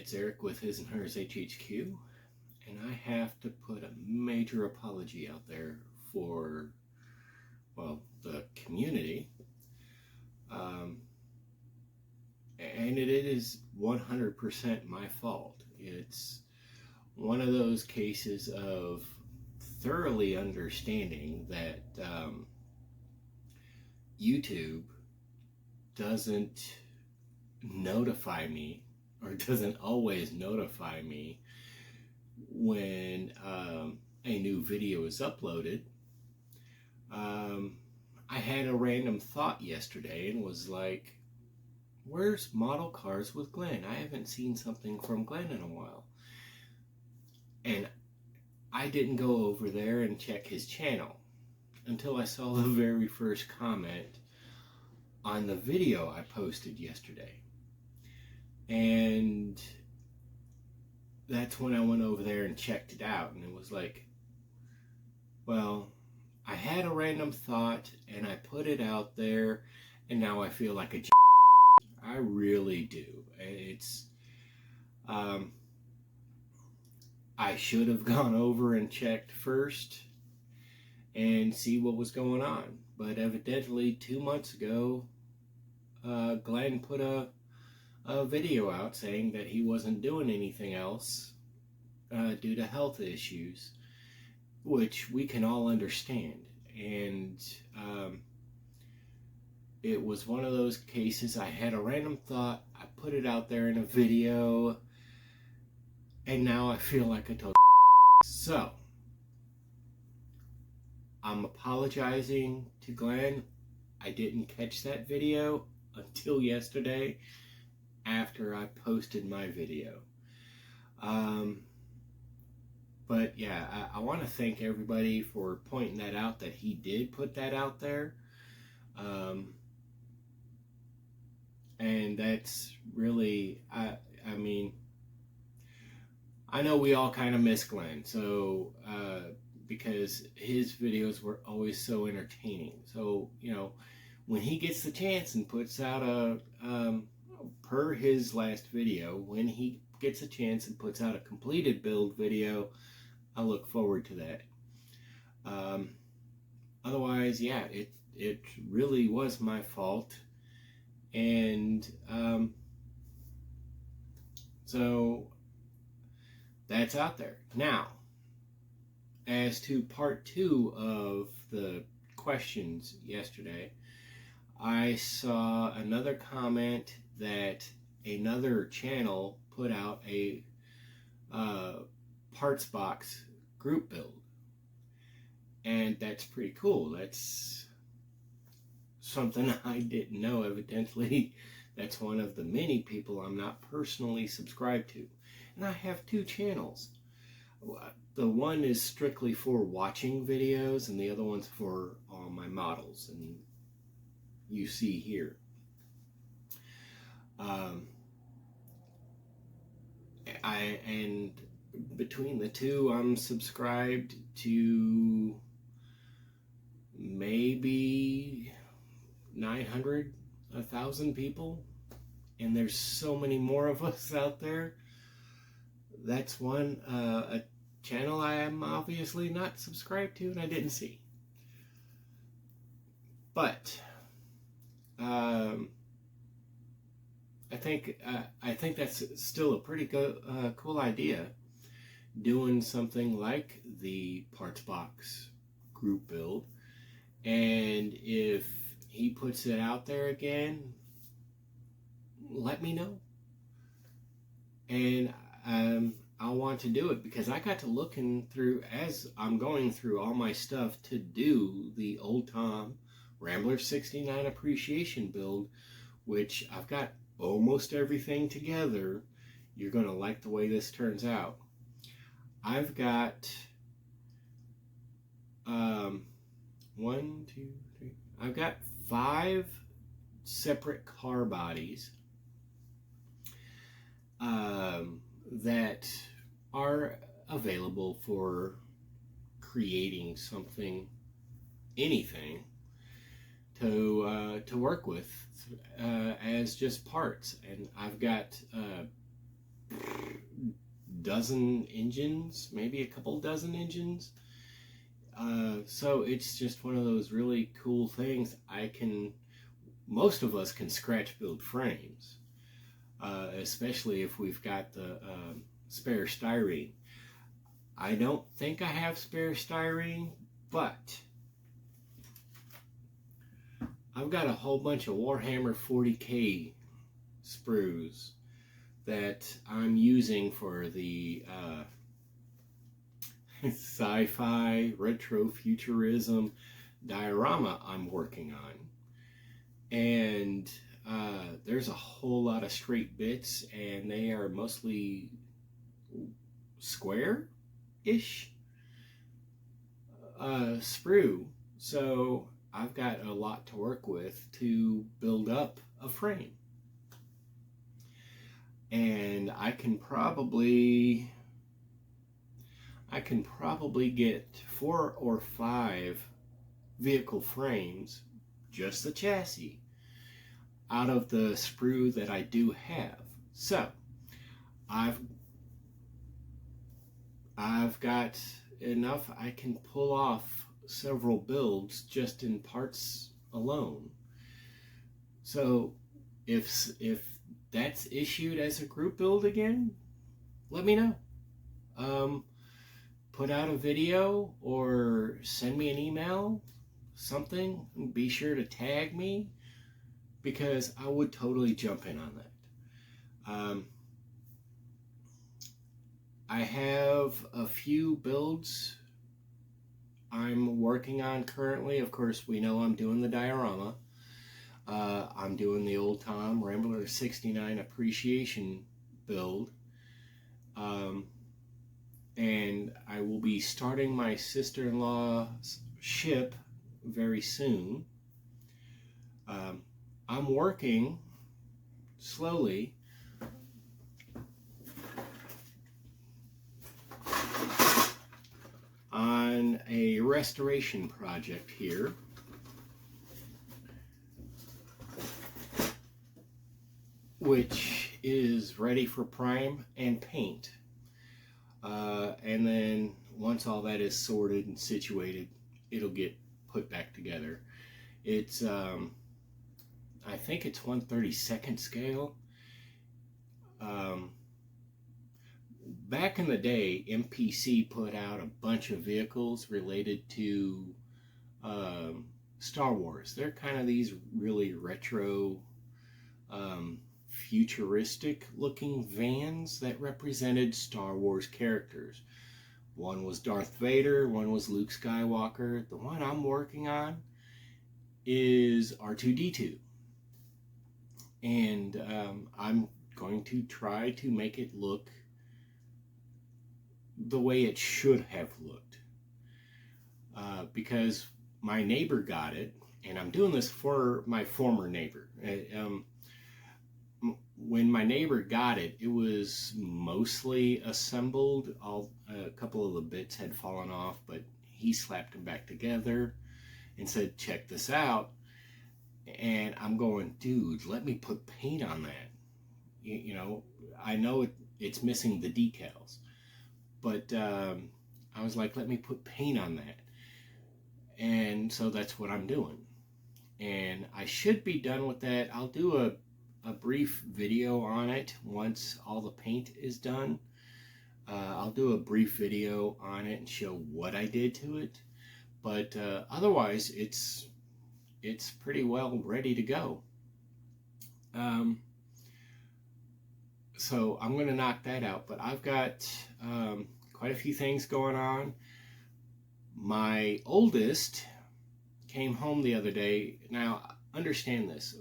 it's Eric with His&Hers HHQ, and I have to put a major apology out there for, well, the community. And it is 100% my fault. It's one of those cases of thoroughly understanding that YouTube doesn't notify me, or doesn't always notify me when a new video is uploaded. I had a random thought yesterday and was like, where's Model Cars with Glenn? I haven't seen something from Glenn in a while. And I didn't go over there and check his channel until I saw the very first comment on the video I posted yesterday. And that's when I went over there and checked it out, and it was like, well, I had a random thought and I put it out there, and now I feel like a I really do. It's I should have gone over and checked first and see what was going on, but evidently 2 months ago Glenn put a video out saying that he wasn't doing anything else due to health issues, which we can all understand. And it was one of those cases. I had a random thought, I put it out there in a video, and now I feel like a total so I'm apologizing to Glenn. I didn't catch that video until yesterday after I posted my video. But yeah, I want to thank everybody for pointing that out, that he did put that out there. And that's really, I mean, I know we all kind of miss Glenn, so because his videos were always so entertaining. So, you know, when he gets the chance and puts out a, per his last video, when he gets a chance and puts out a completed build video, I look forward to that. Otherwise, yeah, it really was my fault. And so that's out there. Now, as to part 2 of the questions yesterday, I saw another comment that another channel put out a parts box group build, and that's pretty cool. That's something I didn't know. Evidently, that's one of the many people I'm not personally subscribed to. And I have 2 channels. The one is strictly for watching videos, and the other one's for all my models, and you see here. And between the 2, I'm subscribed to maybe 900, 1,000 people, and there's so many more of us out there. That's one a channel I am obviously not subscribed to, and I didn't see. But I think that's still a pretty cool idea, doing something like the parts box group build. And if he puts it out there again, let me know. And I want to do it, because I got to looking through, as I'm going through all my stuff to do the Old Tom Rambler 69 appreciation build, which I've got almost everything together. You're going to like the way this turns out. I've got 1, 2, 3. I've got 5 separate car bodies that are available for creating something, anything, to work with as just parts. And I've got dozen engines, maybe a couple dozen engines. So it's just one of those really cool things. Most of us can scratch build frames, especially if we've got the spare styrene. I don't think I have spare styrene, but I've got a whole bunch of Warhammer 40K sprues that I'm using for the sci-fi retro futurism diorama I'm working on. And there's a whole lot of straight bits, and they are mostly square-ish sprue. So I've got a lot to work with to build up a frame. And I can probably get 4 or 5 vehicle frames, just the chassis, out of the sprue that I do have. So I've got enough. I can pull off several builds just in parts alone. So if that's issued as a group build again, let me know. Put out a video or send me an email, something. Be sure to tag me, because I would totally jump in on that. I have a few builds I'm working on currently. Of course, we know I'm doing the diorama. I'm doing the Old Tom Rambler 69 appreciation build. And I will be starting my sister-in-law's ship very soon. I'm working slowly on a restoration project here. Which is ready for prime and paint. And then once all that is sorted and situated, it'll get put back together. It's, I think it's 1/32 scale. Back in the day, MPC put out a bunch of vehicles related to Star Wars. They're kind of these really retro, futuristic looking vans that represented Star Wars characters. One was Darth Vader, one was Luke Skywalker. The one I'm working on is R2-D2. And I'm going to try to make it look the way it should have looked. Because my neighbor got it, and I'm doing this for my former neighbor. When my neighbor got it, it was mostly assembled. A couple of the bits had fallen off, but he slapped them back together and said, "Check this out." And I'm going, dude, let me put paint on that. You know, I know it's missing the decals, but I was like, let me put paint on that. And so that's what I'm doing. And I should be done with that. I'll do a brief video on it once all the paint is done. I'll do a brief video on it and show what I did to it. But otherwise, it's pretty well ready to go. So I'm going to knock that out. But I've got quite a few things going on. My oldest came home the other day. Now, understand this.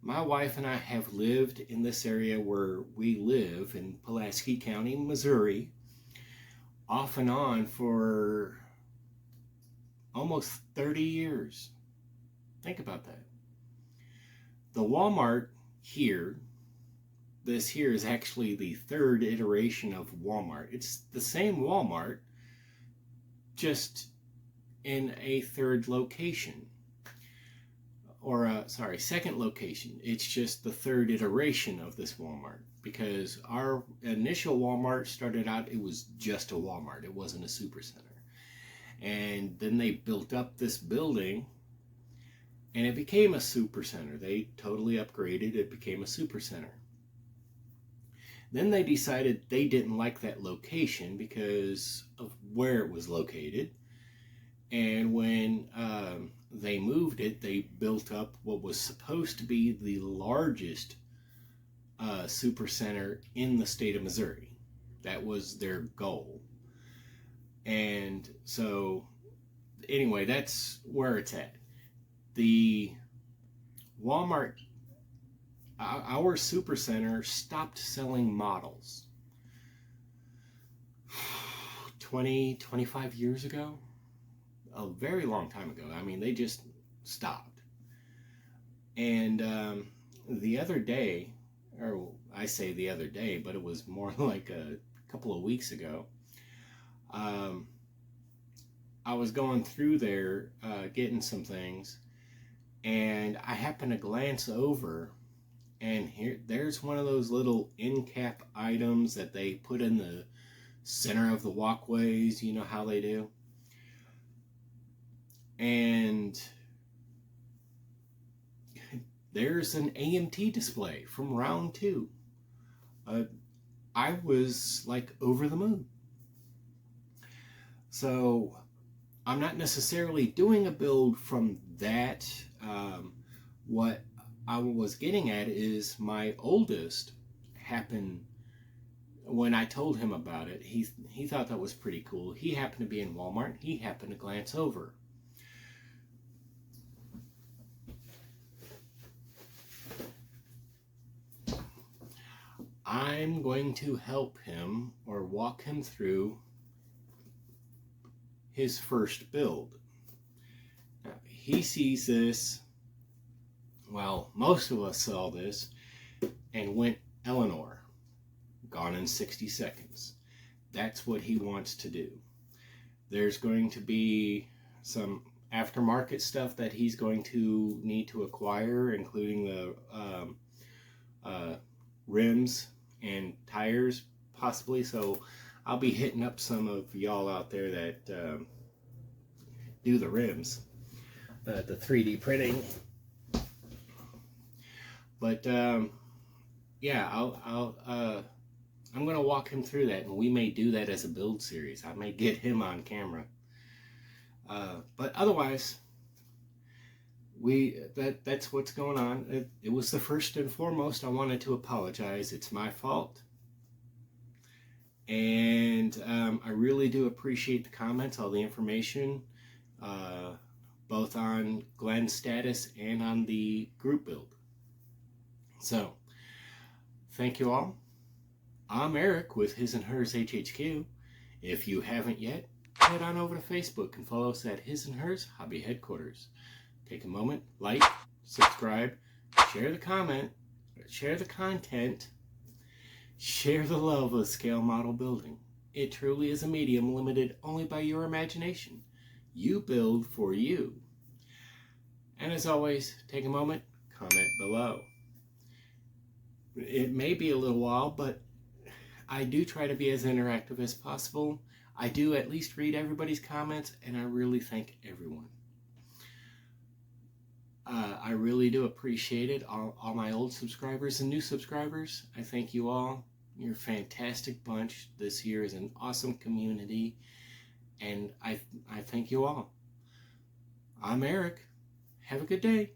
My wife and I have lived in this area where we live in Pulaski County, Missouri, off and on for almost 30 years. Think about that. The Walmart here, this here is actually the third iteration of Walmart. It's the same Walmart, just in a third location. second location. It's just the third iteration of this Walmart, because our initial Walmart started out, it was just a Walmart. It wasn't a supercenter. And then they built up this building and it became a supercenter. They totally upgraded. It became a supercenter. Then they decided they didn't like that location because of where it was located. And when they moved it, they built up what was supposed to be the largest supercenter in the state of Missouri. That was their goal. And so, anyway, that's where it's at. The Walmart, our supercenter, stopped selling models 25 years ago. A very long time ago. I mean, they just stopped. And the other day, or I say the other day, but it was more like a couple of weeks ago, I was going through there getting some things, and I happened to glance over, and there's one of those little end cap items that they put in the center of the walkways. You know how they do? And there's an AMT display from round 2. I was like over the moon. So I'm not necessarily doing a build from that. What I was getting at is my oldest happened, when I told him about it, he thought that was pretty cool. He happened to be in Walmart. He happened to glance over. I'm going to help him or walk him through his first build. Now, he sees this, well, most of us saw this and went Eleanor, gone in 60 seconds. That's what he wants to do. There's going to be some aftermarket stuff that he's going to need to acquire, including the rims and tires, possibly. So I'll be hitting up some of y'all out there that do the rims, the 3D printing. But yeah, I'm gonna walk him through that, and we may do that as a build series. I may get him on camera. But otherwise, that's what's going on. It was the first and foremost. I wanted to apologize. It's my fault. And I really do appreciate the comments, all the information, both on Glenn's status and on the group build. So, thank you all. I'm Eric with His&Hers HHQ. If you haven't yet, head on over to Facebook and follow us at His&Hers Hobby Headquarters. Take a moment, like, subscribe, share the content, share the love of scale model building. It truly is a medium limited only by your imagination. You build for you. And as always, take a moment, comment below. It may be a little while, but I do try to be as interactive as possible. I do at least read everybody's comments, and I really thank everyone. I really do appreciate it. All my old subscribers and new subscribers, I thank you all. You're a fantastic bunch. This year is an awesome community, and I thank you all. I'm Eric. Have a good day.